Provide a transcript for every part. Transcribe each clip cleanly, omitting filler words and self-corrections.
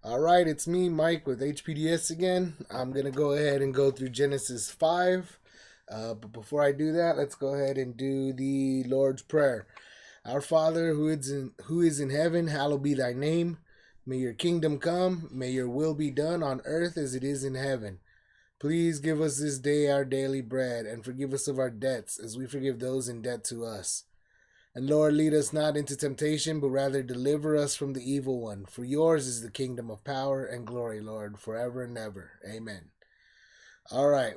Alright, it's me, Mike, with HPDS again. I'm going to go ahead and go through Genesis 5. But before I do that, let's go ahead and do the Lord's Prayer. Our Father, who is in heaven, hallowed be thy name. May your kingdom come. May your will be done on earth as it is in heaven. Please give us this day our daily bread, and forgive us of our debts, as we forgive those in debt to us. And Lord, lead us not into temptation, but rather deliver us from the evil one. For yours is the kingdom of power and glory, Lord, forever and ever. Amen. All right.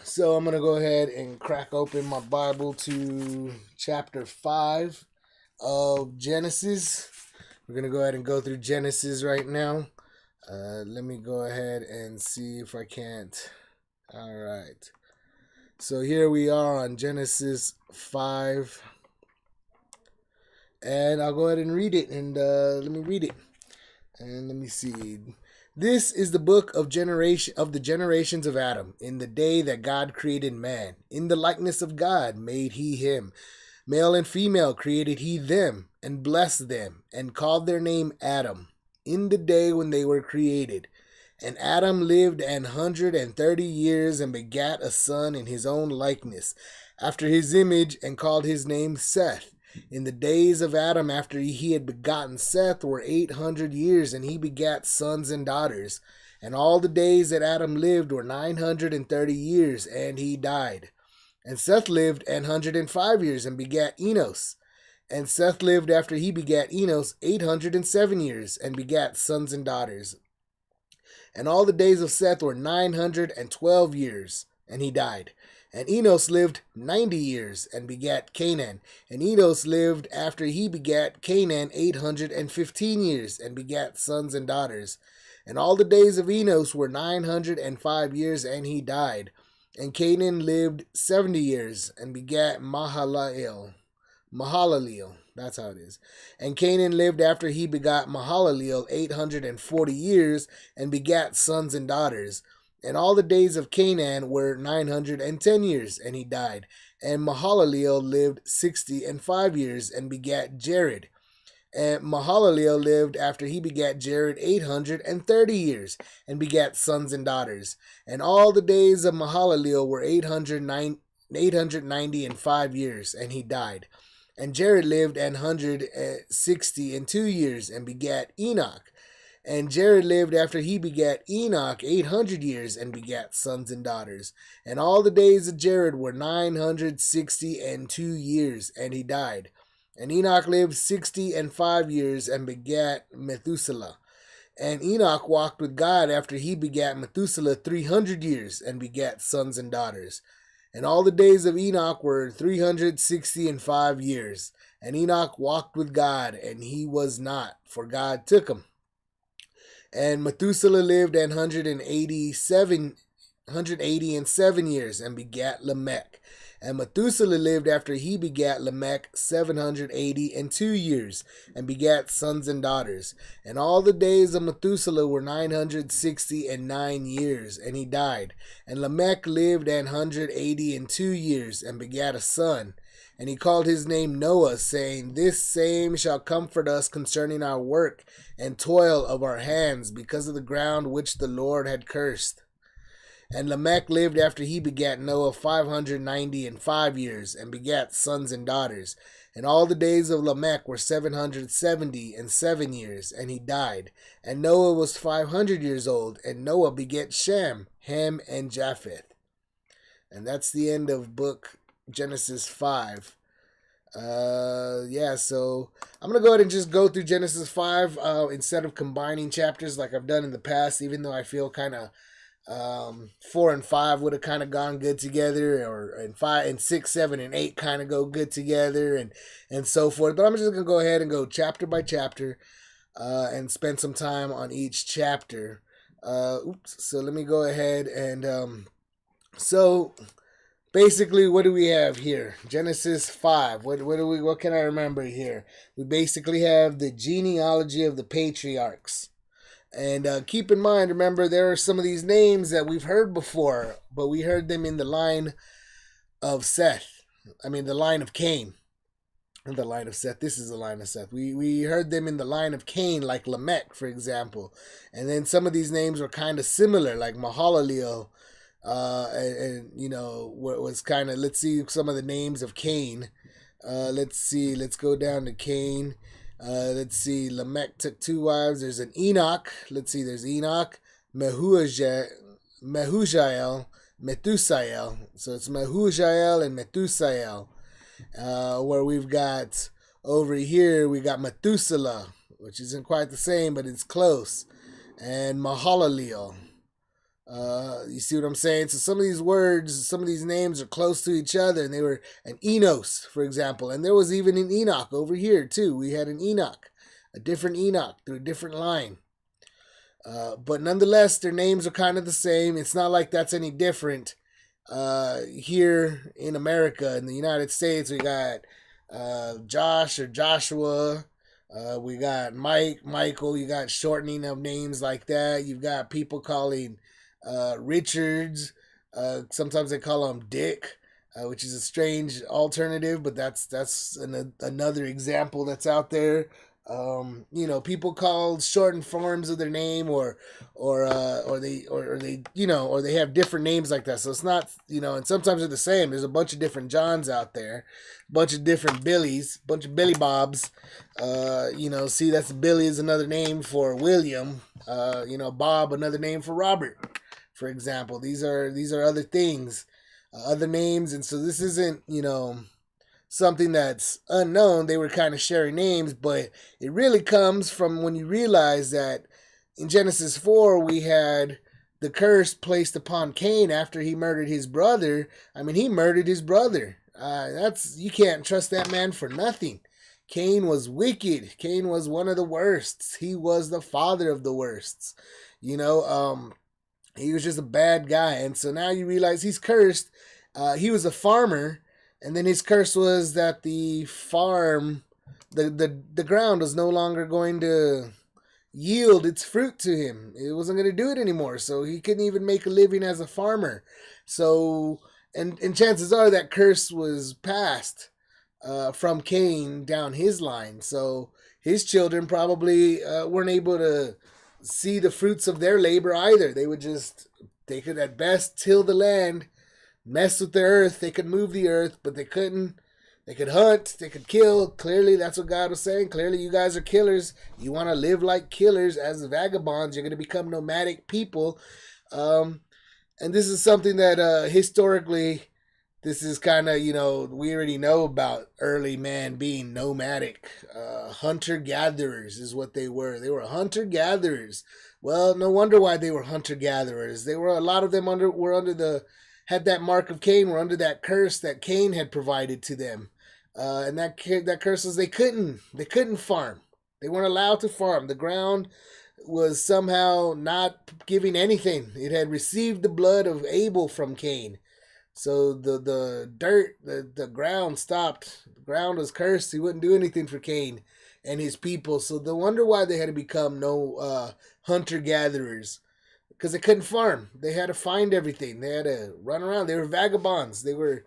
So I'm going to go ahead and crack open my Bible to chapter 5 of Genesis. We're going to go ahead and go through Genesis right now. Let me go ahead and see if I can't. All right. So here we are on Genesis 5. And I'll go ahead and read it. And let me read it. And let me see. This is the book of the generations of Adam, in the day that God created man. In the likeness of God made he him. Male and female created he them, and blessed them, and called their name Adam, in the day when they were created. And Adam lived 130 years, and begat a son in his own likeness, after his image, and called his name Seth. In the days of Adam after he had begotten Seth were 800 years, and he begat sons and daughters. And all the days that Adam lived were 930 years, and he died. And Seth lived 105 years, and begat Enos. And Seth lived after he begat Enos 807 years, and begat sons and daughters. And all the days of Seth were 912 years, and he died. And Enos lived 90 years, and begat Canaan. And Enos lived after he begat Canaan 815 years, and begat sons and daughters. And all the days of Enos were 905 years, and he died. And Canaan lived 70 years, and begat Mahalaleel. That's how it is. And Canaan lived after he begot Mahalaleel 840 years, and begat sons and daughters. And all the days of Canaan were 910 years, and he died. And Mahalaleel lived 65 years, and begat Jared. And Mahalaleel lived after he begat Jared 830 years, and begat sons and daughters. And all the days of Mahalaleel were 895 years, and he died. And Jared lived 162 years, and begat Enoch. And Jared lived after he begat Enoch 800 years, and begat sons and daughters. And all the days of Jared were 962 years, and he died. And Enoch lived 65 years, and begat Methuselah. And Enoch walked with God after he begat Methuselah 300 years, and begat sons and daughters. And all the days of Enoch were 365 years. And Enoch walked with God, and he was not, for God took him. And Methuselah lived 187 years, and begat Lamech. And Methuselah lived after he begat Lamech 782 years, and begat sons and daughters. And all the days of Methuselah were 969 years, and he died. And Lamech lived 182 years, and begat a son. And he called his name Noah, saying, This same shall comfort us concerning our work and toil of our hands, because of the ground which the Lord had cursed. And Lamech lived after he begat Noah 595 years, and begat sons and daughters. And all the days of Lamech were 777 years, and he died. And Noah was 500 years old, and Noah begat Shem, Ham, and Japheth. And that's the end of book Genesis 5. So I'm going to go ahead and just go through Genesis 5 instead of combining chapters like I've done in the past, even though I feel kind of 4 and 5 would have kind of gone good together, and 5 and 6, 7, and 8 kind of go good together, and so forth. But I'm just going to go ahead and go chapter by chapter and spend some time on each chapter. So let me go ahead and basically, what do we have here? Genesis 5. What can I remember here? We basically have the genealogy of the patriarchs. And keep in mind, remember, there are some of these names that we've heard before, but we heard them in the line of Seth. The line of Cain. the line of Seth. This is the line of Seth. We heard them in the line of Cain, like Lamech, for example. And then some of these names were kind of similar, like Mahalalel. And you know, what was kind of, let's see some of the names of Cain. Let's see, let's go down to Cain. Let's see, Lamech took 2 wives. There's an Enoch. Let's see, there's Enoch, Mehujael, Methusael. So it's Mehujael and Methusael. Where we've got over here, we got Methuselah, which isn't quite the same, but it's close, and Mahalalel. You see what I'm saying? So some of these words, some of these names are close to each other, and they were an Enos, for example, and there was even an Enoch over here too. We had an Enoch, a different Enoch through a different line. But nonetheless, their names are kind of the same. It's not like that's any different. Here in America, in the United States, we got Josh or Joshua. We got Michael. You got shortening of names like that. You've got people calling Richards. Sometimes they call him Dick, which is a strange alternative, but that's another example that's out there. You know, people call shortened forms of their name, or they you know, or they have different names like that. So it's not, you know, and sometimes they're the same. There's a bunch of different Johns out there, a bunch of different Billies, a bunch of Billy Bobs. You know, see, that's Billy is another name for William. You know, Bob, another name for Robert, for example. These are other things, other names, and so this isn't, you know, something that's unknown. They were kind of sharing names, but it really comes from when you realize that in Genesis 4 we had the curse placed upon Cain after he murdered his brother. I mean, he murdered his brother. You can't trust that man for nothing. Cain was wicked. Cain was one of the worsts. He was the father of the worsts. You know, he was just a bad guy, and so now you realize he's cursed. He was a farmer. And then his curse was that the farm, the ground was no longer going to yield its fruit to him. It wasn't going to do it anymore. So he couldn't even make a living as a farmer. So, and chances are that curse was passed from Cain down his line. So his children probably weren't able to see the fruits of their labor either. They could at best till the land, mess with the earth. They could move the earth, but they couldn't. They could hunt. They could kill. Clearly, that's what God was saying. Clearly, you guys are killers. You want to live like killers as vagabonds. You're going to become nomadic people. And this is something that historically, this is kind of, you know, we already know about early man being nomadic. Hunter-gatherers is what they were. They were hunter-gatherers. Well, no wonder why they were hunter-gatherers. They were, a lot of them had that mark of Cain, were under that curse that Cain had provided to them. And that curse was they couldn't farm. They weren't allowed to farm. The ground was somehow not giving anything. It had received the blood of Abel from Cain. So the dirt, the ground stopped. The ground was cursed. He wouldn't do anything for Cain and his people. So no wonder why they had to become hunter-gatherers. Because they couldn't farm. They had to find everything. They had to run around. They were vagabonds. They were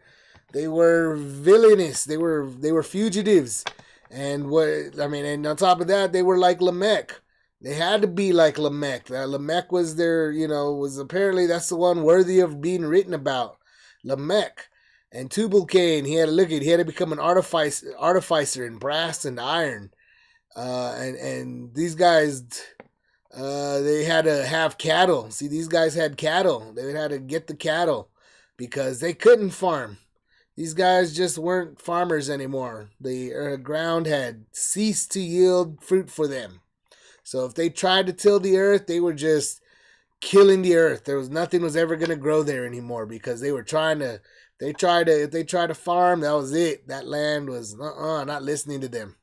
villainous. They were fugitives. And and on top of that, they were like Lamech. They had to be like Lamech. Lamech was was apparently that's the one worthy of being written about. Lamech. And Tubal-Cain, he had to become an artificer in brass and iron. And these guys, they had to have cattle. See, these guys had cattle. They had to get the cattle because they couldn't farm. These guys just weren't farmers anymore. The ground had ceased to yield fruit for them. So if they tried to till the earth, they were just killing the earth. Nothing was ever going to grow there anymore because they were if they tried to farm, that was it. That land was not listening to them.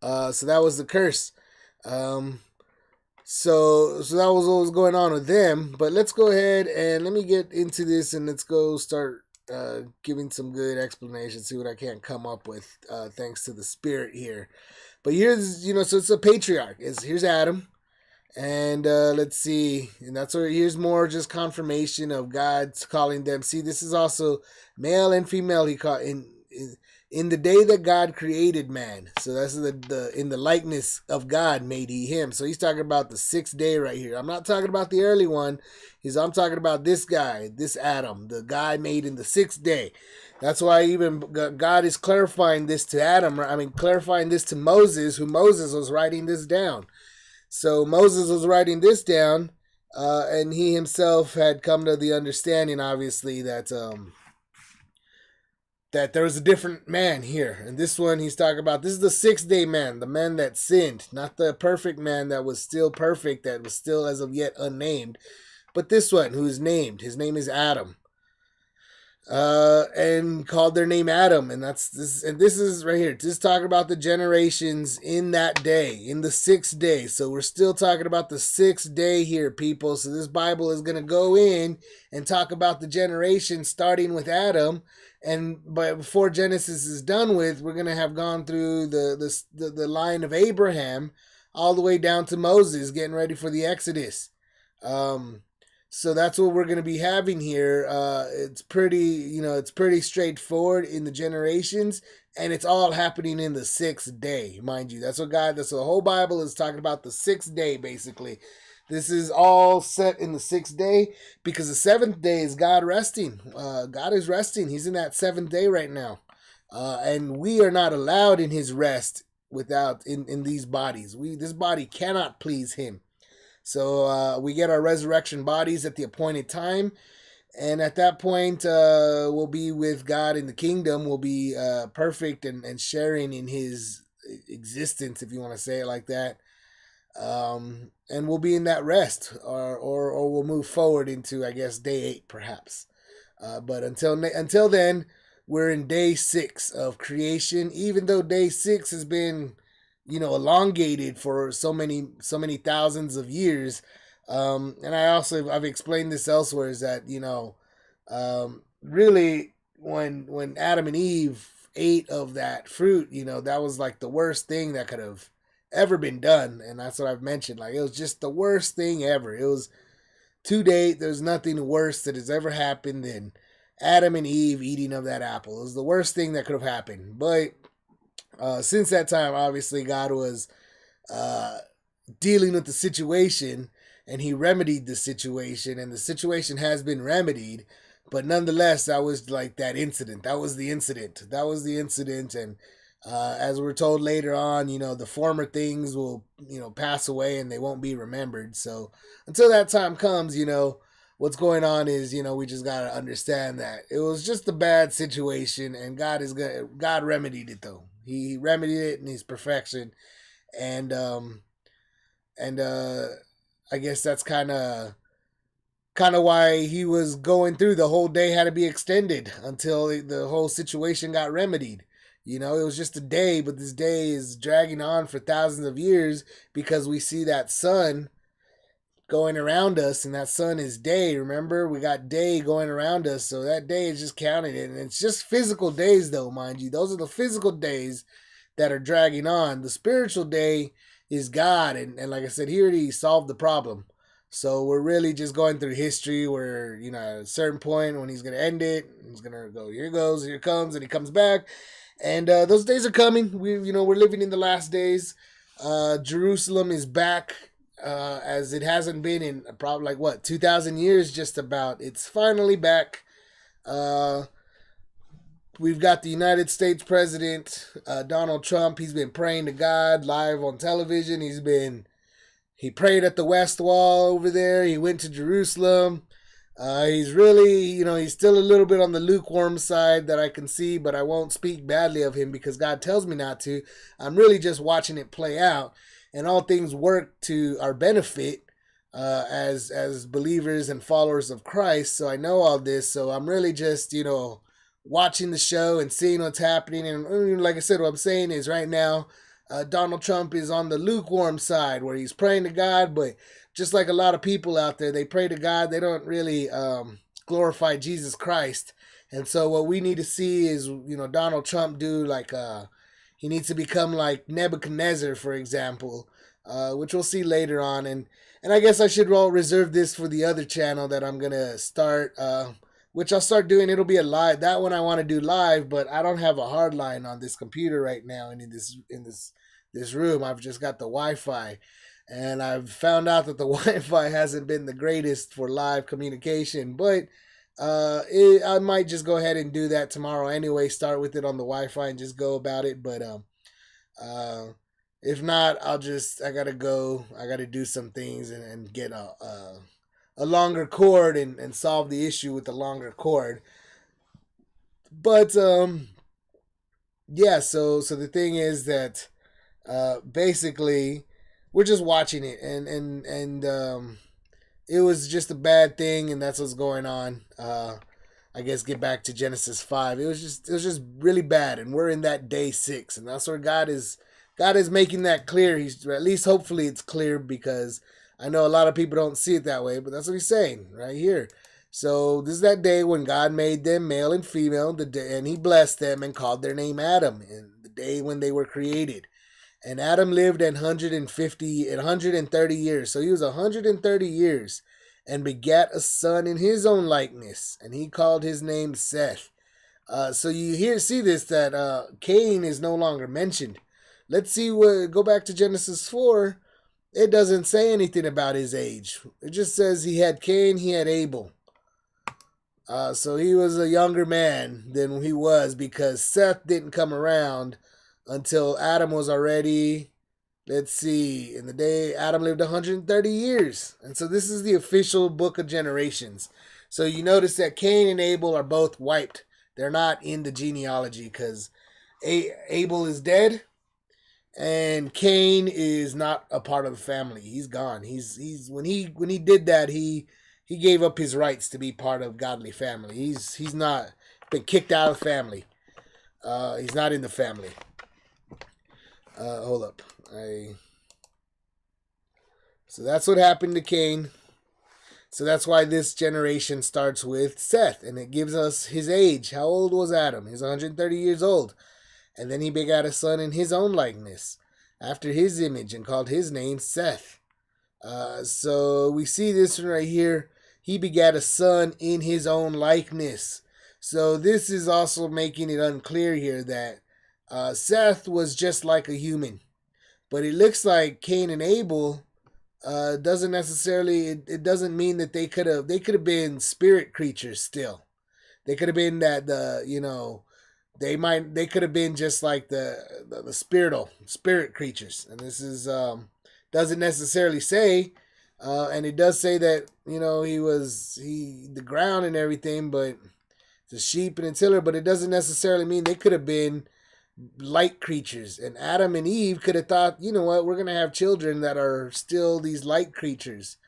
So that was the curse. So that was what was going on with them. But let's go ahead and let me get into this and let's go start giving some good explanations, see what I can come up with thanks to the Spirit here. But here's, so it's a patriarch. Here's Adam. And let's see. And that's where here's more just confirmation of God's calling them. See, this is also male and female. In the day that God created man. So that's the in the likeness of God made he him. So he's talking about the sixth day right here. I'm not talking about the early one. I'm talking about this guy, this Adam, the guy made in the sixth day. That's why even God is clarifying this to Adam. I mean, clarifying this to Moses, who Moses was writing this down. So Moses was writing this down, and he himself had come to the understanding, obviously, that there was a different man here. And this one he's talking about, this is the sixth day man, the man that sinned, not the perfect man that was still perfect, that was still as of yet unnamed, but this one who is named. His name is Adam. And called their name Adam, and that's this. And this is right here. Just talking about the generations in that day, in the sixth day. So we're still talking about the sixth day here, people. So this Bible is gonna go in and talk about the generations starting with Adam, but before Genesis is done with, we're gonna have gone through the line of Abraham all the way down to Moses, getting ready for the Exodus. So that's what we're going to be having here. It's pretty straightforward in the generations, and it's all happening in the sixth day, mind you. That's the whole Bible is talking about, the sixth day, basically. This is all set in the sixth day because the seventh day is God resting. God is resting. He's in that seventh day right now. And we are not allowed in his rest in these bodies. This body cannot please him. So we get our resurrection bodies at the appointed time. And at that point, we'll be with God in the kingdom. We'll be perfect and sharing in his existence, if you want to say it like that. And we'll be in that rest, or we'll move forward into, I guess, day 8, perhaps. But until then, we're in day 6 of creation, even though day 6 has been elongated for so many thousands of years. And I've explained this elsewhere, is that, really when Adam and Eve ate of that fruit, that was like the worst thing that could have ever been done. And that's what I've mentioned. Like, it was just the worst thing ever. It was, to date, there's nothing worse that has ever happened than Adam and Eve eating of that apple. It was the worst thing that could have happened. But since that time, obviously, God was dealing with the situation, and he remedied the situation, and the situation has been remedied. But nonetheless, that was like that incident. That was the incident. And as we're told later on, the former things will, pass away and they won't be remembered. So until that time comes, what's going on is, we just got to understand that it was just a bad situation, and God remedied it, though. He remedied it in his perfection. And I guess that's kind of why he was going through. The whole day had to be extended until the whole situation got remedied. It was just a day, but this day is dragging on for thousands of years because we see that sun going around us, and that sun is day. Remember, we got day going around us, so that day is just counted, and it's just physical days, though, mind you. Those are the physical days that are dragging on. The spiritual day is God, and like I said, he already solved the problem. So we're really just going through history where, at a certain point when he's going to end it, he's going to go, here goes, here comes, and he comes back. And those days are coming. We're living in the last days. Jerusalem is back, as it hasn't been in probably 2,000 years, just about. It's finally back. We've got the United States President, Donald Trump. He's been praying to God live on television. He prayed at the West Wall over there. He went to Jerusalem. He's really, he's still a little bit on the lukewarm side that I can see, but I won't speak badly of him because God tells me not to. I'm really just watching it play out, and all things work to our benefit as believers and followers of Christ. So I know all this. So I'm really just, watching the show and seeing what's happening. And like I said, what I'm saying is right now, Donald Trump is on the lukewarm side where he's praying to God, but just like a lot of people out there, they pray to God. They don't really glorify Jesus Christ. And so what we need to see is, Donald Trump do he needs to become like Nebuchadnezzar, for example, which we'll see later on. And I guess I should reserve this for the other channel that I'm going to start. which I'll start doing. It'll be a live. That one I want to do live, but I don't have a hard line on this computer right now and in this room. I've just got the Wi-Fi, and I've found out that the Wi-Fi hasn't been the greatest for live communication. But I might just go ahead and do that tomorrow anyway. Start with it on the Wi-Fi and just go about it. But uh, if not, I gotta go. I gotta do some things and get a longer cord and solve the issue with the longer cord. But yeah, so the thing is that basically we're just watching it, and it was just a bad thing, and that's what's going on. I guess get back to Genesis 5. It was just really bad, and we're in that day 6, and that's where God is making that clear. He's, at least hopefully it's clear, because I know a lot of people don't see it that way, but that's what he's saying right here. So this is that day when God made them male and female, and he blessed them and called their name Adam, in the day when they were created. And Adam lived 130 years. So he was 130 years and begat a son in his own likeness, and he called his name Seth. So you see this, that Cain is no longer mentioned. Let's see go back to Genesis 4. It doesn't say anything about his age. It just says he had Cain, he had Abel. So he was a younger man than he was, because Seth didn't come around until Adam was already, let's see, in the day Adam lived 130 years. And so this is the official book of generations. So you notice that Cain and Abel are both wiped. They're not in the genealogy, because Abel is dead and Cain is not a part of the family. He's gone. He's when he did that, he gave up his rights to be part of godly family. He's not been kicked out of the family. He's not in the family. Hold up. So that's what happened to Cain. So that's why this generation starts with Seth, and it gives us his age. How old was Adam? He's 130 years old. And then he begat a son in his own likeness, after his image, and called his name Seth. So we see this right here. He begat a son in his own likeness. So this is also making it unclear here that Seth was just like a human. But it looks like Cain and Abel doesn't necessarily, it doesn't mean that they could have been spirit creatures still. They could have been that they could have been just like the spirit creatures. And this is doesn't necessarily say, and it does say that he was the ground and everything, but the sheep and the tiller. But it doesn't necessarily mean they could have been light creatures. And Adam and Eve could have thought, you know what, we're gonna have children that are still these light creatures,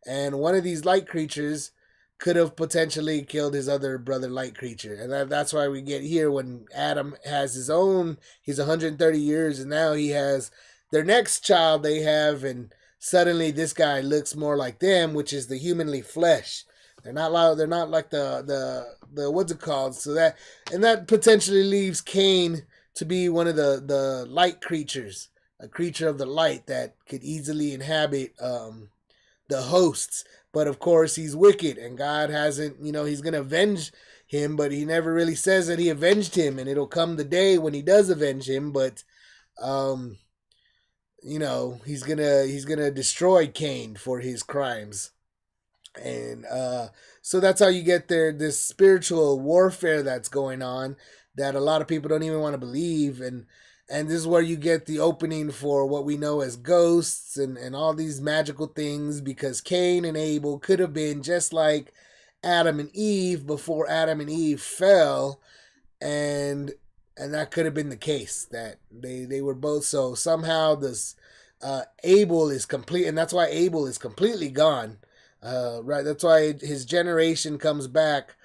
and one of these light creatures could have potentially killed his other brother light creature. And that's why we get here when Adam has his own, he's 130 years, and now he has their next child they have, and suddenly this guy looks more like them, which is the humanly flesh. They're not like the what's it called? So that potentially leaves Cain to be one of the light creatures, a creature of the light that could easily inhabit the hosts. But of course he's wicked, and God hasn't, he's going to avenge him, but he never really says that he avenged him, and it'll come the day when he does avenge him. But he's going to destroy Cain for his crimes. And so that's how you get this spiritual warfare that's going on, that a lot of people don't even want to believe. And this is where you get the opening for what we know as ghosts and all these magical things, because Cain and Abel could have been just like Adam and Eve before Adam and Eve fell, and that could have been the case, that they were both. So somehow this Abel is complete, and that's why Abel is completely gone. Right, that's why his generation comes back,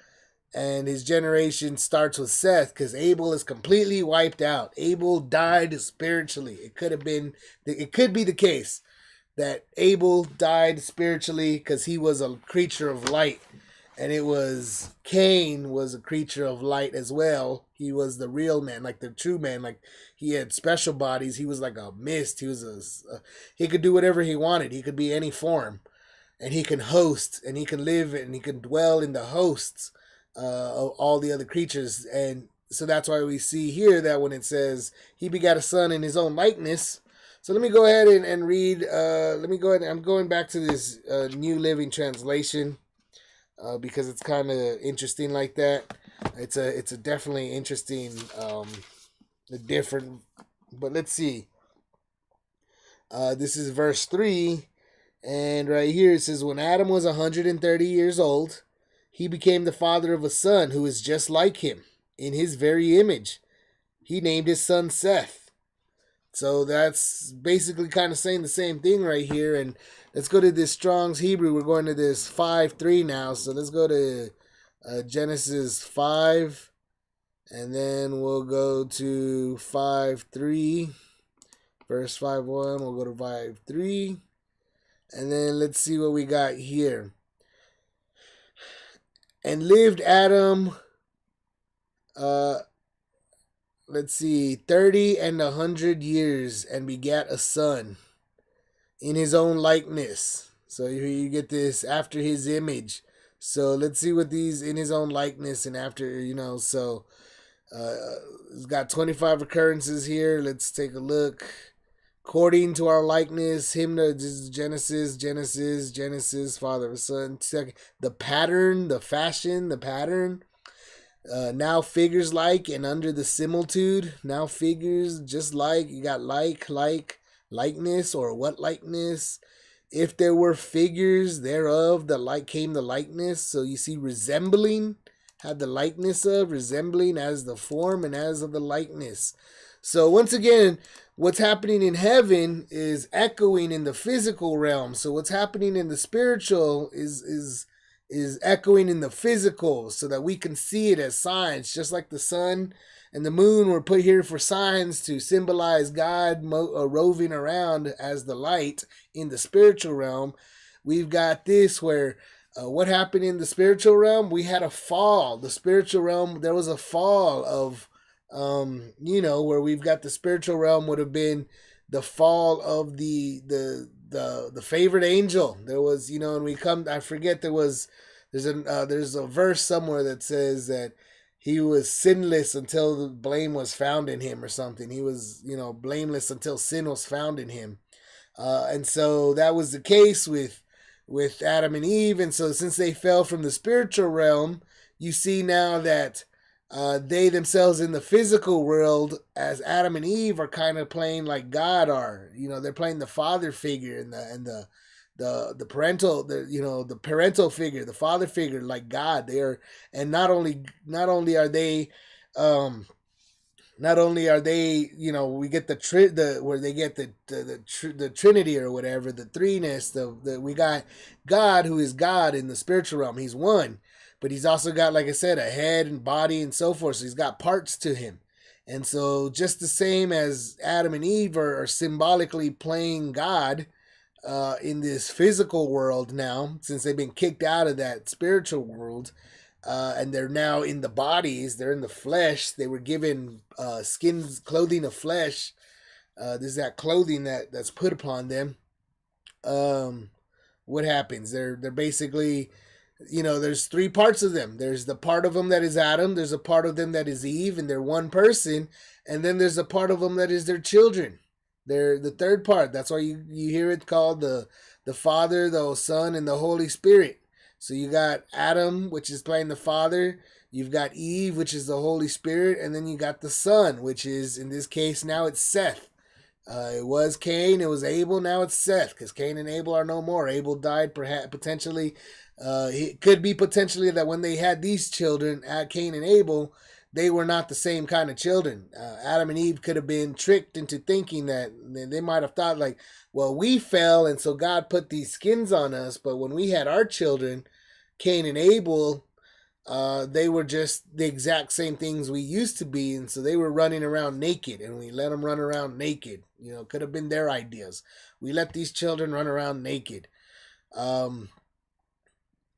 and his generation starts with Seth, because Abel is completely wiped out. Abel died spiritually. It could be the case that Abel died spiritually because he was a creature of light, and it was Cain was a creature of light as well. He was the real man, like the true man. Like, he had special bodies. He was like a mist. He could do whatever he wanted. He could be any form. And he can host, and he can live, and he can dwell in the hosts of all the other creatures. And so that's why we see here that when it says he begat a son in his own likeness. So let me go ahead and read. Let me go ahead. I'm going back to this New Living Translation because it's kind of interesting like that. It's a definitely interesting, different. But let's see. This is verse 3. And right here it says, when Adam was 130 years old, he became the father of a son who is just like him, in his very image. He named his son Seth. So that's basically kind of saying the same thing right here. And let's go to this Strong's Hebrew. We're going to this 5:3 now. So let's go to Genesis 5. And then we'll go to 5:3. Verse 5:1. We'll go to 5:3. And then let's see what we got here. And lived Adam, let's see, 30 and 100 years, and begat a son in his own likeness. So here you get this, after his image. So let's see what these, in his own likeness, and after, so it's got 25 occurrences here. Let's take a look. According to our likeness, him, Genesis, father of son. Second, the pattern, the fashion, the pattern. Now figures like, and under the similitude. Now figures just like. You got likeness, or what likeness. If there were figures thereof, the like came the likeness. So you see, resembling, had the likeness of, resembling as the form and as of the likeness. So once again, what's happening in heaven is echoing in the physical realm. So what's happening in the spiritual is echoing in the physical, so that we can see it as signs, just like the sun and the moon were put here for signs to symbolize God roving around as the light in the spiritual realm. We've got this where what happened in the spiritual realm? We had a fall. The spiritual realm, there was a fall of where we've got the spiritual realm would have been the fall of the favorite angel. There was, and we come, I forget, there's a verse somewhere that says that he was sinless until the blame was found in him, or something. He was, blameless until sin was found in him. And so that was the case with Adam and Eve. And so since they fell from the spiritual realm, you see now that they themselves in the physical world, as Adam and Eve, are kind of playing like God are. They're playing the father figure and the parental, the parental figure, the father figure, like God. They are, and not only are they, we get where they get the Trinity or whatever, the threeness. We got God, who is God in the spiritual realm. He's one. But he's also got, like I said, a head and body and so forth. So he's got parts to him. And so just the same as Adam and Eve are symbolically playing God in this physical world now, since they've been kicked out of that spiritual world, and they're now in the bodies, they're in the flesh. They were given skins, clothing of flesh. There's that clothing that's put upon them. What happens? They're basically... there's three parts of them. There's the part of them that is Adam. There's a part of them that is Eve, and they're one person. And then there's a part of them that is their children. They're the third part. That's why you hear it called the Father, the Son, and the Holy Spirit. So you got Adam, which is playing the Father. You've got Eve, which is the Holy Spirit. And then you got the Son, which is, in this case, now it's Seth. It was Cain, it was Abel, now it's Seth, because Cain and Abel are no more. Abel died, perhaps potentially. It could be potentially that when they had these children, Cain and Abel, they were not the same kind of children. Adam and Eve could have been tricked into thinking that they might have thought like, well, we fell, and so God put these skins on us. But when we had our children, Cain and Abel, they were just the exact same things we used to be. And so they were running around naked, and we let them run around naked. Could have been their ideas. We let these children run around naked.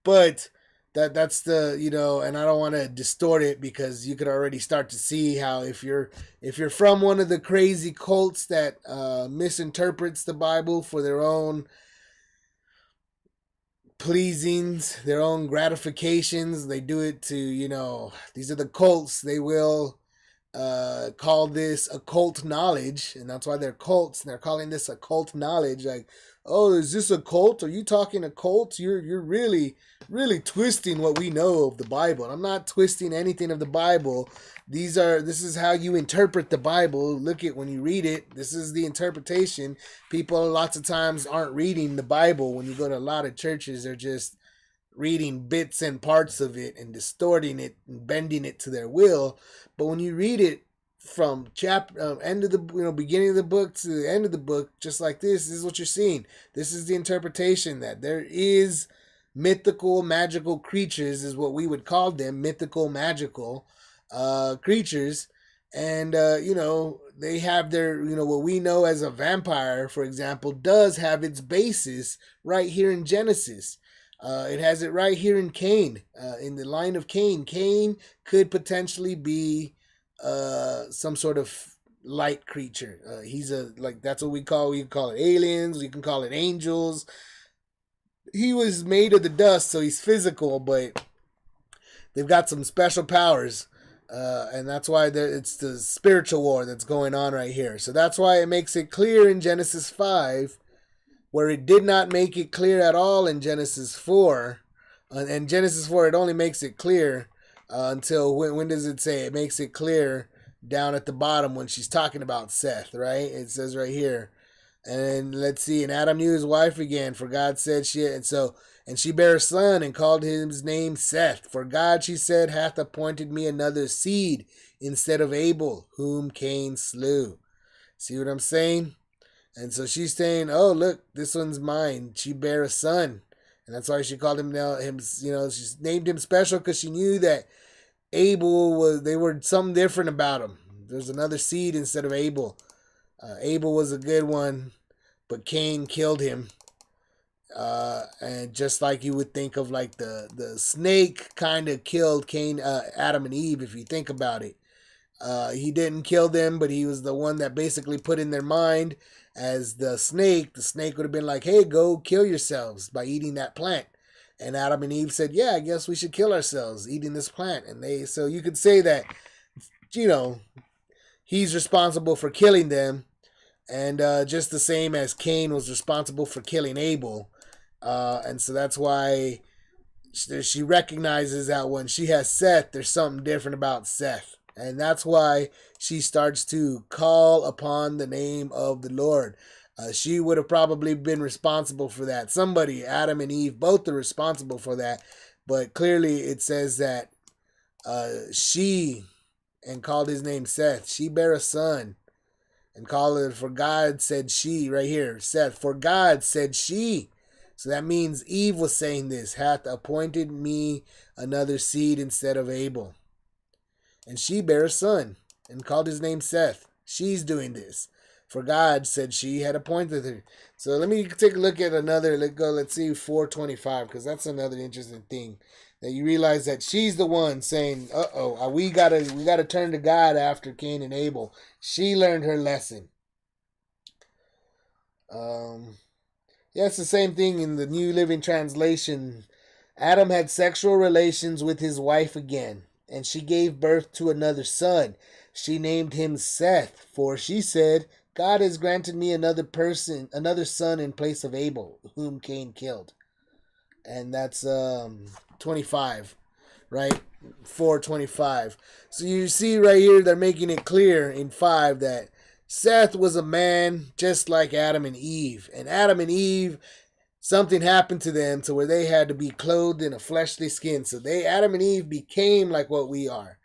But that's the, and I don't want to distort it, because you could already start to see how if you're from one of the crazy cults that misinterprets the Bible for their own pleasings, their own gratifications. They do it to, these are the cults. They will call this occult knowledge, and that's why they're cults. And they're calling this occult knowledge. Like, oh, is this a cult? Are you talking a cult? You're really twisting what we know of the Bible. And I'm not twisting anything of the Bible. This is how you interpret the Bible. Look at when you read it. This is the interpretation. People lots of times aren't reading the Bible. When you go to a lot of churches, they're just reading bits and parts of it and distorting it and bending it to their will. But when you read it from end of the beginning of the book to the end of the book, just like this is what you're seeing. This is the interpretation that there is mythical, magical creatures, is what we would call them, mythical, magical creatures. And they have their, what we know as a vampire, for example, does have its basis right here in Genesis. It has it right here in Cain, in the line of Cain. Cain could potentially be some sort of light creature. He's that's what we call it aliens. We can call it angels. He was made of the dust, so he's physical, but they've got some special powers. And that's why it's the spiritual war that's going on right here. So that's why it makes it clear in Genesis 5, where it did not make it clear at all in Genesis 4. And Genesis 4, it only makes it clear until, when does it say? It makes it clear down at the bottom when she's talking about Seth, right? It says right here. And let's see, and Adam knew his wife again, for God said and she bare a son and called his name Seth. For God, she said, hath appointed me another seed instead of Abel, whom Cain slew. See what I'm saying? And so she's saying, oh, look, this one's mine. She bare a son. And that's why she called him she named him special, because she knew that there were something different about him. There's another seed instead of Abel. Abel was a good one, but Cain killed him. And just like you would think of like the snake kind of killed Adam and Eve, if you think about it. He didn't kill them, but he was the one that basically put in their mind as the snake would have been like, hey, go kill yourselves by eating that plant. And Adam and Eve said, yeah, I guess we should kill ourselves eating this plant. And so you could say that, he's responsible for killing them. And just the same as Cain was responsible for killing Abel. And so that's why she recognizes that when she has Seth, there's something different about Seth. And that's why she starts to call upon the name of the Lord. She would have probably been responsible for that. Somebody, Adam and Eve, both are responsible for that. But clearly it says that she, and called his name Seth, she bare a son. And called it, for God said she, right here, Seth, for God said she. So that means Eve was saying this, hath appointed me another seed instead of Abel. And she bare a son, and called his name Seth. She's doing this. For God, said she, had appointed her. So let me take a look at another, let's see, 425, because that's another interesting thing. That you realize that she's the one saying, we gotta turn to God after Cain and Abel. She learned her lesson. It's the same thing in the New Living Translation. Adam had sexual relations with his wife again, and she gave birth to another son. She named him Seth, for she said, God has granted me another son in place of Abel, whom Cain killed. And that's 25, right? 425. So you see right here, they're making it clear in 5 that Seth was a man just like Adam and Eve. And Adam and Eve, something happened to them to where they had to be clothed in a fleshly skin. So Adam and Eve became like what we are.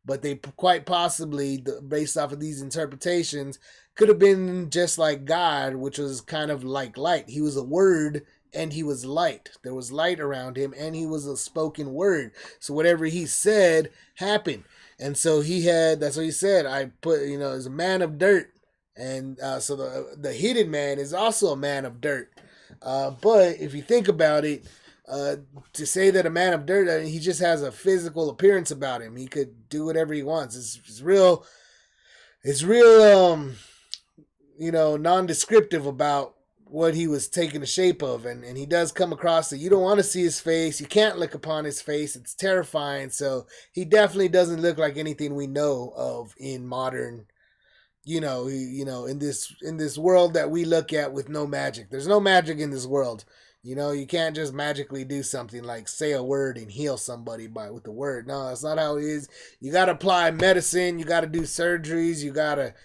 But they quite possibly, based off of these interpretations, could have been just like God, which was kind of like light. He was a word and he was light. There was light around him and he was a spoken word. So whatever he said happened. And so that's what he said. I put, is a man of dirt. And so the hidden man is also a man of dirt. But if you think about it, to say that a man of dirt, he just has a physical appearance about him. He could do whatever he wants. It's real, nondescriptive about what he was taking the shape of, and he does come across that you don't want to see his face, you can't look upon his face, it's terrifying. So he definitely doesn't look like anything we know of in modern, in this world that we look at with no magic. There's no magic in this world. You can't just magically do something like say a word and heal somebody with the word. No, that's not how it is. You got to apply medicine, you got to do surgeries, you got to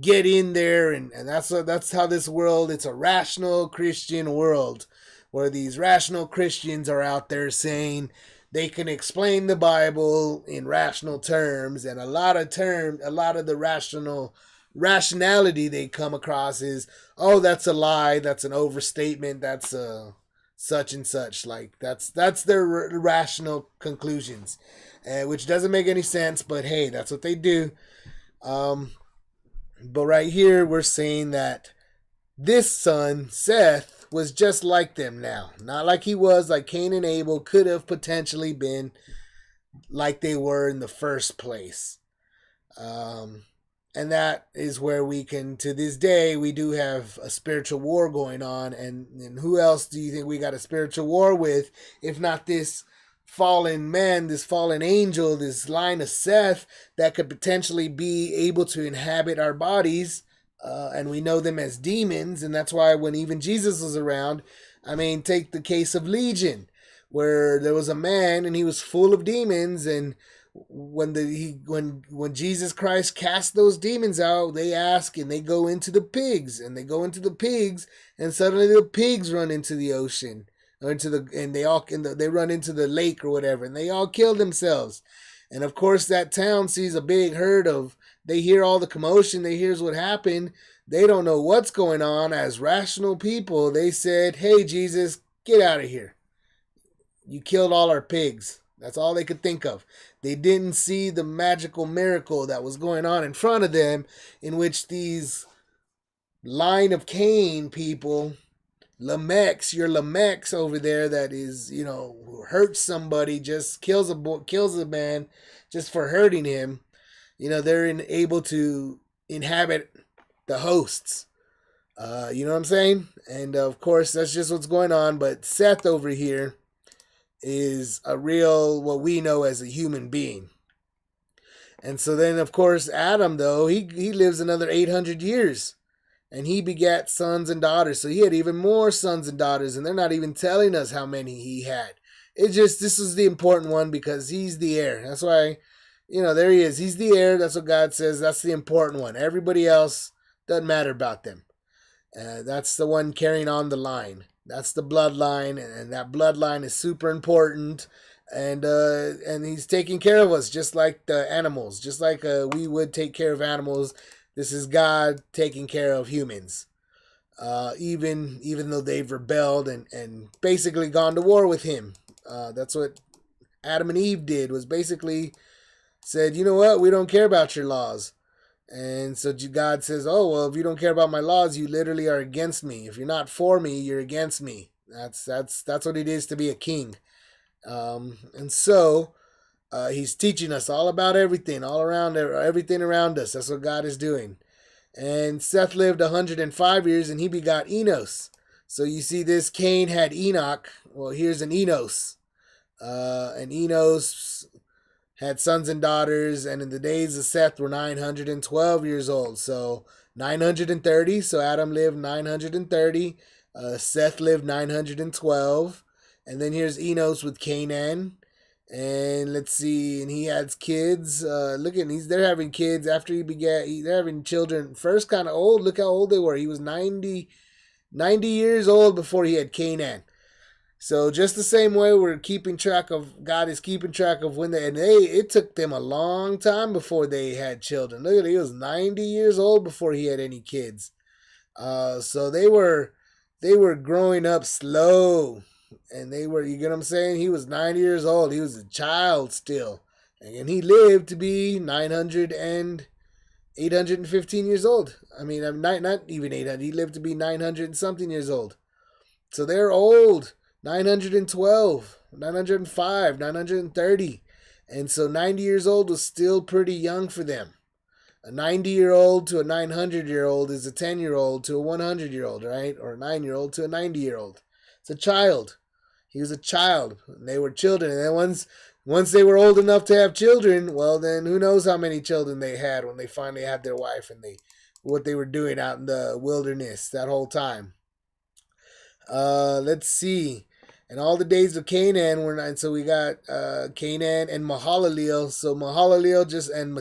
get in there, and that's how this world, it's a rational Christian world where these rational Christians are out there saying they can explain the Bible in rational terms, and a lot of the rationality they come across is, oh, that's a lie, that's an overstatement, that's a such and such. Like that's their rational conclusions, which doesn't make any sense, but hey, that's what they do. But right here, we're saying that this son, Seth, was just like them now. Not like he was, like Cain and Abel could have potentially been like they were in the first place. And that is where we can, to this day, we do have a spiritual war going on. And who else do you think we got a spiritual war with, if not this fallen man, this fallen angel, this line of Seth that could potentially be able to inhabit our bodies, and we know them as demons. And that's why when even Jesus was around, I mean, take the case of Legion, where there was a man and he was full of demons, and when Jesus Christ cast those demons out, they ask and they go into the pigs, and and suddenly the pigs run into the ocean, or they run into the lake or whatever, and they all kill themselves. And of course that town sees a big herd they hear all the commotion, they hear what happened, they don't know what's going on. As rational people, they said, hey Jesus, get out of here, you killed all our pigs. That's all they could think of. They didn't see the magical miracle that was going on in front of them, in which these line of Cain people, your Lamechs over there, that is, who hurts somebody, just kills a man just for hurting him. They're able to inhabit the hosts. You know what I'm saying? And of course, that's just what's going on. But Seth over here is a real, what we know as a human being. And so then, of course, Adam, though, he lives another 800 years. And he begat sons and daughters. So he had even more sons and daughters. And they're not even telling us how many he had. This is the important one, because he's the heir. That's why, there he is. He's the heir. That's what God says. That's the important one. Everybody else doesn't matter about them. That's the one carrying on the line. That's the bloodline, and that bloodline is super important, and he's taking care of us just like the animals, just like we would take care of animals. This is God taking care of humans, even though they've rebelled and basically gone to war with him. That's what Adam and Eve did, was basically said, you know what, we don't care about your laws. And so God says, oh, well, if you don't care about my laws, you literally are against me. If you're not for me, you're against me. That's what it is to be a king. And so he's teaching us all about everything, everything around us. That's what God is doing. And Seth lived 105 years, and he begot Enos. So you see this, Cain had Enoch. Well, here's an Enos. And Enos had sons and daughters, and in the days of Seth were 912 years old. So 930. So Adam lived 930. Seth lived 912. And then here's Enos with Canaan. And let's see, and he has kids. They're having kids after he begat. They're having children first kind of old. Look how old they were. He was 90 years old before he had Canaan. So just the same way God is keeping track of when it took them a long time before they had children. Look at it, he was 90 years old before he had any kids. So they were growing up slow, and you get what I'm saying? He was 90 years old. He was a child still. And he lived to be 815 years old. I mean, not even 800. He lived to be 900 and something years old. So they're old. 912, 905, 930. And so 90 years old was still pretty young for them. A 90-year-old to a 900-year-old is a 10-year-old to a 100-year-old, right? Or a 9-year-old to a 90-year-old. It's a child. He was a child. And they were children. And then once they were old enough to have children, well, then who knows how many children they had when they finally had their wife and what they were doing out in the wilderness that whole time. Let's see. And all the days of Canaan were nine. So we got Canaan and Mahalalel. So Mahalalel and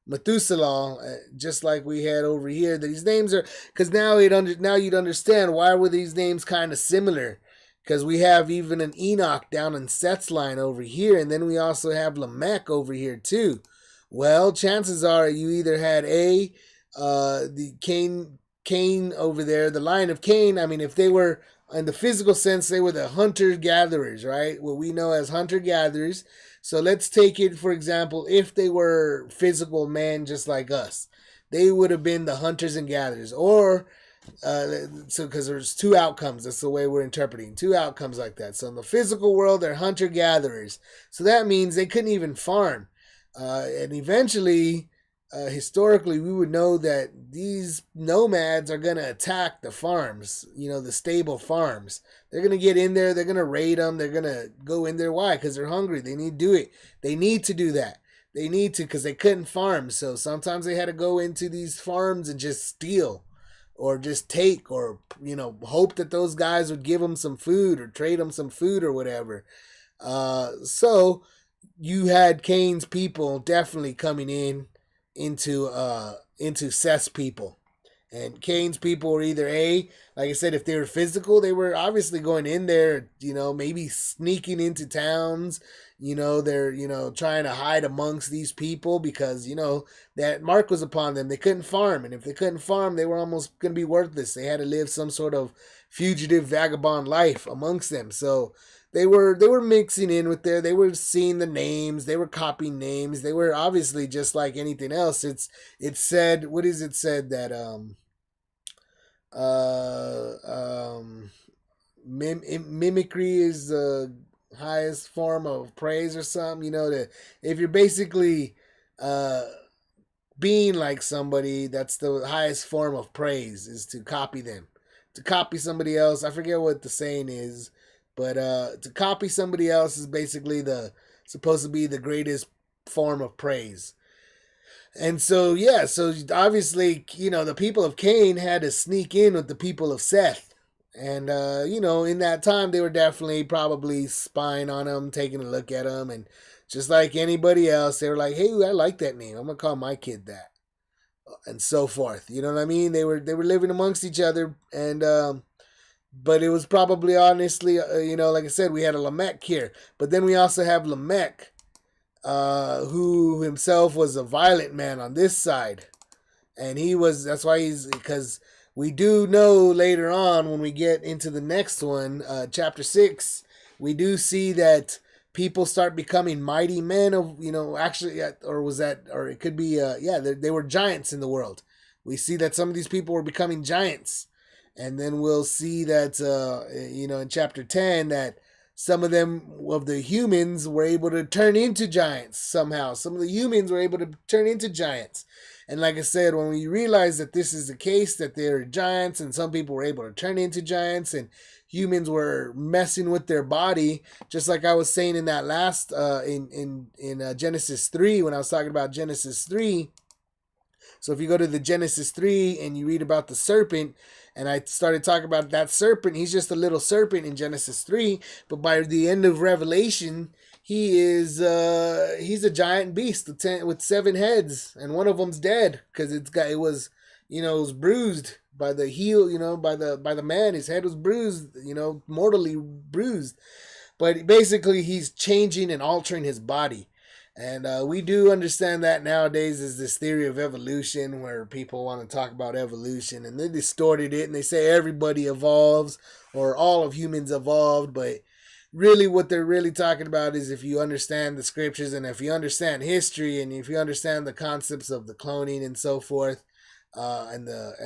Methuselah, just like we had over here. These names are because now you'd understand why were these names kind of similar. Because we have even an Enoch down in Seth's line over here, and then we also have Lamech over here too. Well, chances are you either had the Cain over there, the line of Cain. I mean, if they were in the physical sense, they were the hunter-gatherers, right? What we know as hunter-gatherers. So let's take it, for example, if they were physical men just like us, they would have been the hunters and gatherers. Or, because there's two outcomes. That's the way we're interpreting. Two outcomes like that. So in the physical world, they're hunter-gatherers. So that means they couldn't even farm. And eventually, historically, we would know that these nomads are going to attack the farms, the stable farms. They're going to get in there. They're going to raid them. They're going to go in there. Why? Because they're hungry. They need to do it. They need to do that. They need to because they couldn't farm. So sometimes they had to go into these farms and just steal or just take or, hope that those guys would give them some food or trade them some food or whatever. So you had Cain's people definitely coming into Seth's people. And Cain's people were either like I said, if they were physical, they were obviously going in there, maybe sneaking into towns, they're, trying to hide amongst these people because, that mark was upon them. They couldn't farm. And if they couldn't farm, they were almost going to be worthless. They had to live some sort of fugitive vagabond life amongst them. So they were mixing in with there. They were seeing the names. They were copying names. They were obviously just like anything else. It's said. What is it said that mimicry is the highest form of praise or something. That if you're basically being like somebody, that's the highest form of praise is to copy them, to copy somebody else. I forget what the saying is. But to copy somebody else is basically supposed to be the greatest form of praise. And so, so obviously, the people of Cain had to sneak in with the people of Seth. And, in that time, they were definitely probably spying on them, taking a look at them. And just like anybody else, they were like, hey, I like that name. I'm going to call my kid that. And so forth. You know what I mean? They were living amongst each other. And, but it was probably honestly, like I said, we had a Lamech here. But then we also have Lamech, who himself was a violent man on this side. And that's why because we do know later on when we get into the next one, chapter 6, we do see that people start becoming mighty men of, actually, or it could be, they were giants in the world. We see that some of these people were becoming giants. And then we'll see that, in chapter 10, that some of the humans were able to turn into giants somehow. Some of the humans were able to turn into giants. And like I said, when we realize that this is the case, that they're giants and some people were able to turn into giants and humans were messing with their body, just like I was saying in that last, in Genesis 3, when I was talking about Genesis 3. So if you go to the Genesis 3 and you read about the serpent, and I started talking about that serpent, he's just a little serpent in Genesis 3, but by the end of Revelation, he's a giant beast with 7 heads, and one of them's dead because it was bruised by the heel, by the man. His head was bruised, mortally bruised. But basically, he's changing and altering his body. And we do understand that nowadays is this theory of evolution where people want to talk about evolution and they distorted it and they say everybody evolves or all of humans evolved. But really what they're really talking about is if you understand the scriptures and if you understand history and if you understand the concepts of the cloning and so forth, and the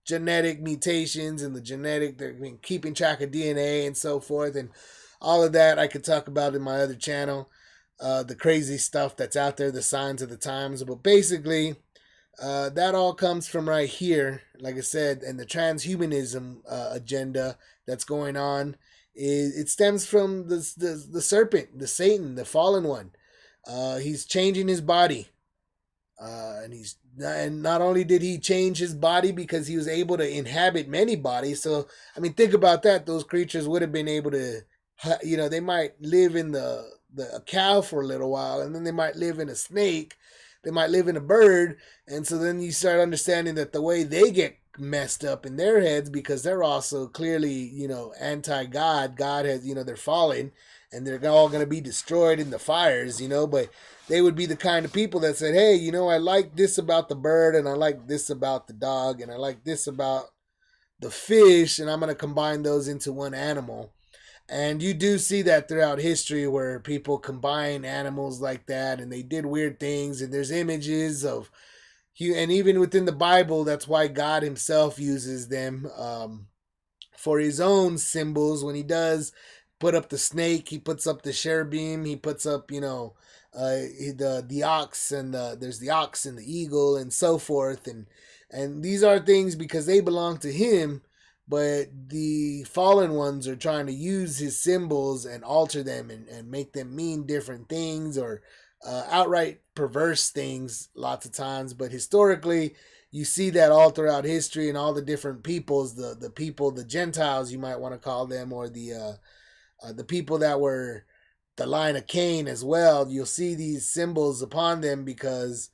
genetic mutations and they're keeping track of DNA and so forth, and all of that I could talk about in my other channel. the crazy stuff that's out there, the signs of the times. But basically, that all comes from right here, like I said, and the transhumanism agenda that's going on. It stems from the serpent, the Satan, the fallen one. He's changing his body, and not only did he change his body because he was able to inhabit many bodies. So I mean, think about that. Those creatures would have been able to, they might live in a cow for a little while, and then they might live in a snake, they might live in a bird, and so then you start understanding that the way they get messed up in their heads, because they're also clearly, anti-God. God has, they're fallen, and they're all going to be destroyed in the fires, but they would be the kind of people that said, hey, I like this about the bird, and I like this about the dog, and I like this about the fish, and I'm going to combine those into one animal. And you do see that throughout history where people combine animals like that, and they did weird things, and there's images of, and even within the Bible, that's why God himself uses them for his own symbols. When he does put up the snake, he puts up the cherubim, he puts up, the ox, and there's the ox and the eagle and so forth. And these are things because they belong to him, but the fallen ones are trying to use his symbols and alter them and make them mean different things, or outright perverse things lots of times. But historically, you see that all throughout history, and all the different peoples, the people, the Gentiles, you might want to call them, or the people that were the line of Cain as well. You'll see these symbols upon them because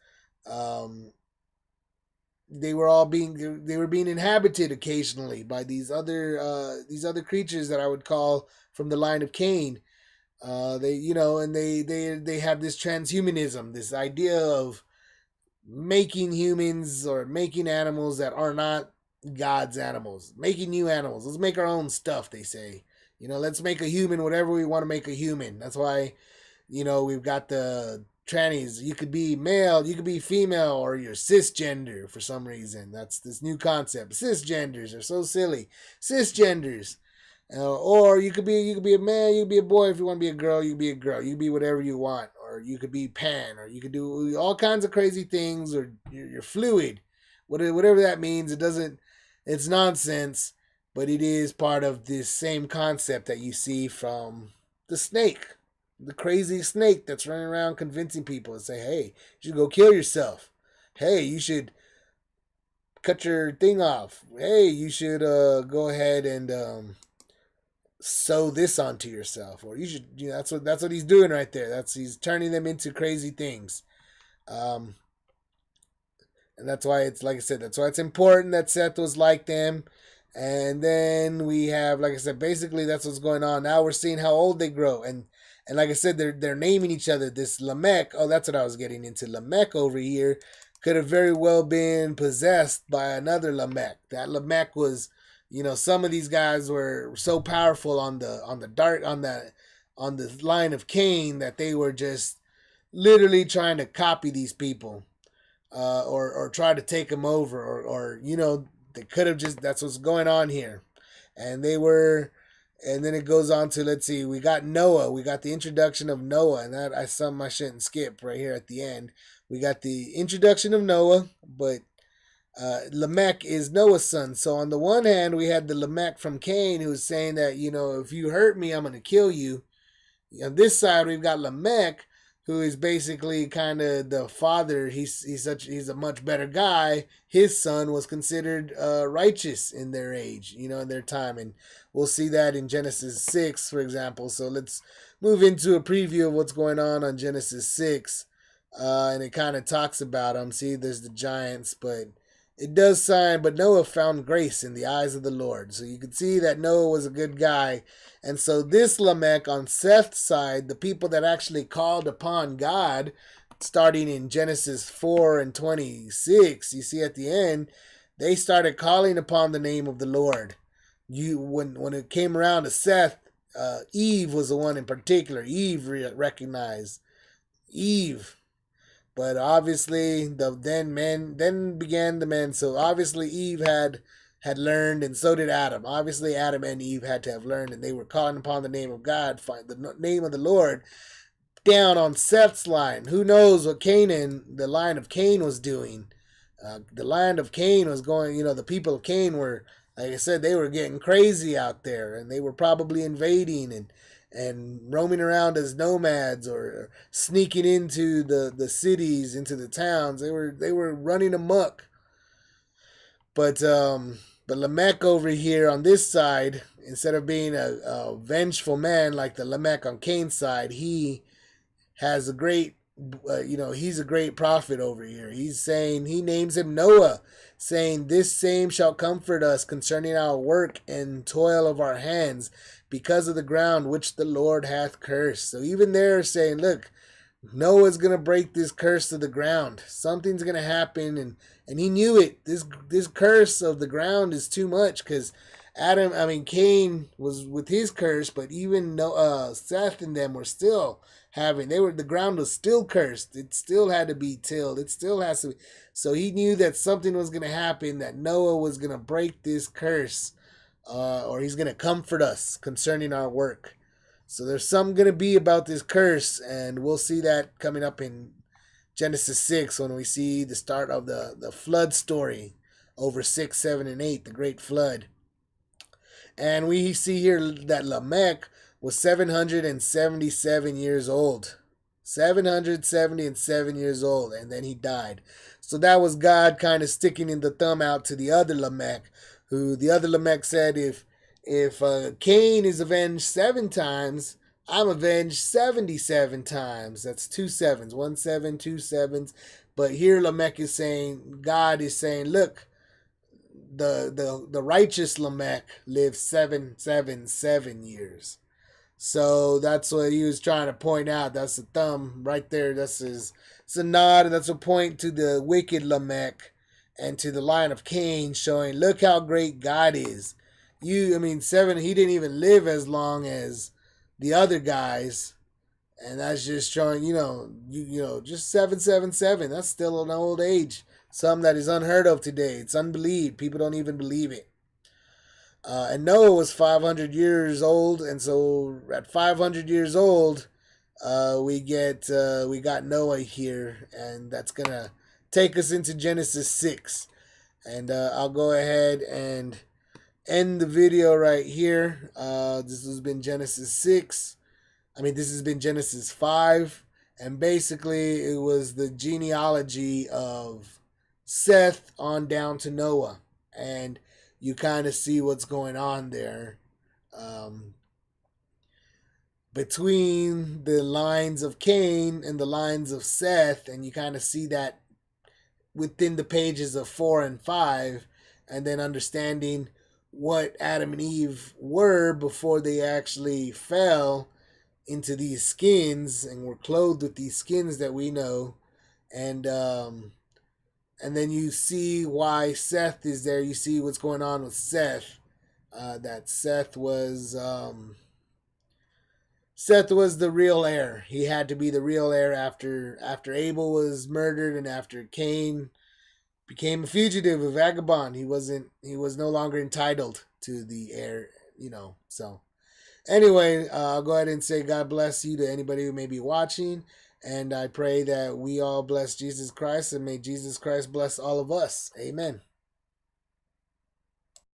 they were being inhabited occasionally by these other creatures that I would call from the line of Cain. They have this transhumanism, this idea of making humans or making animals that are not God's animals, making new animals. Let's make our own stuff, they say. Let's make a human whatever we want to make a human. That's why, we've got the trannies. You could be male, you could be female, or you're cisgender for some reason. That's this new concept. Cisgenders are so silly. Cisgenders. Or you could be a man, you could be a boy. If you want to be a girl, you could be a girl. You could be whatever you want. Or you could be pan, or you could do all kinds of crazy things, or you're fluid. Whatever that means, it's nonsense, but it is part of this same concept that you see from the snake. The crazy snake that's running around convincing people and say, hey, you should go kill yourself. Hey, you should cut your thing off. Hey, you should go ahead and sew this onto yourself, or you should. That's what he's doing right there. He's turning them into crazy things, and that's why it's, like I said, that's why it's important that Seth was like them. And then we have, like I said, basically that's what's going on. Now we're seeing how old they grow, and like I said, they're naming each other. This Lamech, oh, that's what I was getting into. Lamech over here could have very well been possessed by another Lamech. That Lamech was, some of these guys were so powerful on the line of Cain that they were just literally trying to copy these people, or try to take them over, or they could have just, that's what's going on here, and they were. And then it goes on to, let's see, we got Noah. We got the introduction of Noah, and that I shouldn't skip right here at the end. We got the introduction of Noah, but Lamech is Noah's son. So on the one hand, we had the Lamech from Cain who was saying that, if you hurt me, I'm going to kill you. On this side, we've got Lamech, who is basically kind of the father. He's a much better guy. His son was considered righteous in their age, in their time, and we'll see that in Genesis 6, for example. So let's move into a preview of what's going on Genesis 6, and it kind of talks about them. See, there's the giants, but it does sign, but Noah found grace in the eyes of the Lord. So you can see that Noah was a good guy. And so this Lamech on Seth's side, the people that actually called upon God, starting in Genesis 4 and 26, you see at the end, they started calling upon the name of the Lord. When it came around to Seth, Eve was the one in particular. Eve recognized. Eve. But obviously, then began the men. So obviously Eve had learned, and so did Adam. Obviously, Adam and Eve had to have learned, and they were calling upon the name of God, the name of the Lord, down on Seth's line. Who knows what the line of Cain was doing? The line of Cain was going, the people of Cain were, like I said, they were getting crazy out there, and they were probably invading and roaming around as nomads or sneaking into the cities, into the towns. They were running amok. But Lamech over here on this side, instead of being a vengeful man like the Lamech on Cain's side, he has a great, he's a great prophet over here. He's saying, he names him Noah, saying, this same shall comfort us concerning our work and toil of our hands, because of the ground which the Lord hath cursed. So even they're saying, look, Noah's going to break this curse to the ground. Something's going to happen, and he knew it. This curse of the ground is too much, because Cain was with his curse, but even Seth and them were still the ground was still cursed. It still had to be tilled. It still has to be. So he knew that something was going to happen, that Noah was going to break this curse, or he's going to comfort us concerning our work. So there's something going to be about this curse, and we'll see that coming up in Genesis 6 when we see the start of the flood story over 6, 7, and 8, the great flood. And we see here that Lamech was 777 years old. 777 years old, and then he died. So that was God kind of sticking in the thumb out to the other Lamech, who the other Lamech said, if Cain is avenged 7 times, I'm avenged 77 times. That's 2 sevens, 1 7, 2 sevens. But here Lamech is saying, God is saying, look, the righteous Lamech lived 777 years. So that's what he was trying to point out. That's the thumb right there. It's a nod, and that's a point to the wicked Lamech and to the line of Cain, showing, look how great God is. 7, he didn't even live as long as the other guys. And that's just showing, just 777. That's still an old age. Something that is unheard of today. It's unbelieved. People don't even believe it. And Noah was 500 years old, and so at 500 years old, we got Noah here, and that's gonna take us into Genesis 6. And I'll go ahead and end the video right here. This has been Genesis 6. This has been Genesis 5, and basically it was the genealogy of Seth on down to Noah, and you kind of see what's going on there between the lines of Cain and the lines of Seth, and you kind of see that within the pages of 4 and 5, and then understanding what Adam and Eve were before they actually fell into these skins and were clothed with these skins that we know. And then you see why Seth is there. You see what's going on with Seth. That Seth was the real heir. He had to be the real heir after Abel was murdered and after Cain became a fugitive, a vagabond. He was no longer entitled to the heir, So anyway, I'll go ahead and say God bless you to anybody who may be watching. And I pray that we all bless Jesus Christ, and may Jesus Christ bless all of us. Amen.